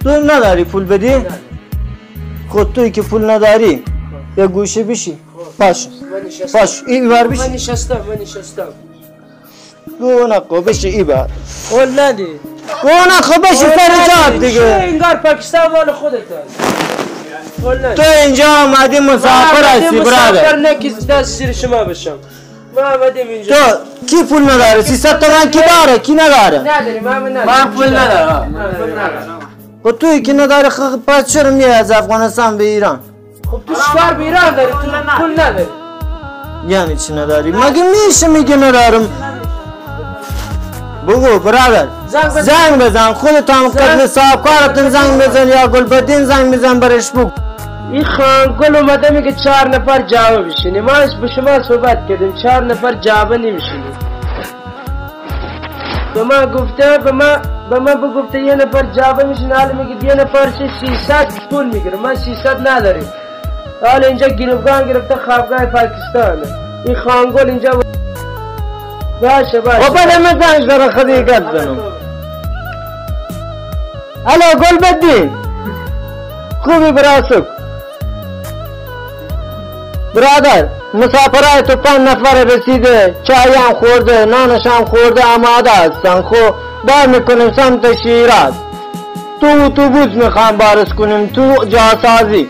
تو نداری پول بدی؟ خود توی که پول نداری یه گوشه بشی باش باش این بر بشی. من نشستم گو نکو بشی ای بر قول ندی گو نکو بشی سر جاد دیگه. انگار پاکستان مال خودت تو اینجا آمدی مسافر هستی برادر. مسافر نه که دست زیر شما بشم. ما آمدیم اینجا. تو کی پول نداره؟ 300 تومن کی داره؟ کی نداره؟ نداریم من پول ندارم. خب توی که نداره پس چرا میای از افغانستان به ایران؟ خب تو چکار به ایران داری؟ تو پول نداری. یعنی چی نداری؟ مگه میشه میگه ندارم؟ بگو برادر زنگ بزن خودت هم قبل صاحب کارتون زنگ بزن یا گلبدین زنگ بزن برش بگو. این خانگل اومده میگه 4 نفر جواب بشینی. ما به شما صحبت کردیم 4 نفر جواب نمیشینی. به ما گفته به من بگفته یه نفر جواب میشینه. حالا میگه یه نفر 300 پول میگیره. من 300 نداریم. حالا اینجا گروگان گرفته خوابگاه پاکستانه. این خانگل اینجا باشه خب بله من زنگ داره خدیقت زنم. الو گلبدین خوبی براسک برادر مسافرهای تو 5 نفر رسیده چای هم خورده نانش هم خورده آماده هستن. خب بار میکنیم سمت شیراز. تو اتوبوس میخوام بارش کنیم تو جاسازی.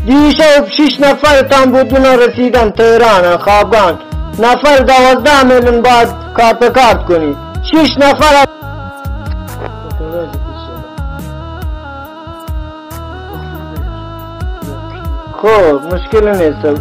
دیشب 6 نفر تان بودون رسیدن تهران خوابگان. نفر 12 میلیون باید کارت کنی. 6 نفر خب مشکل نیست.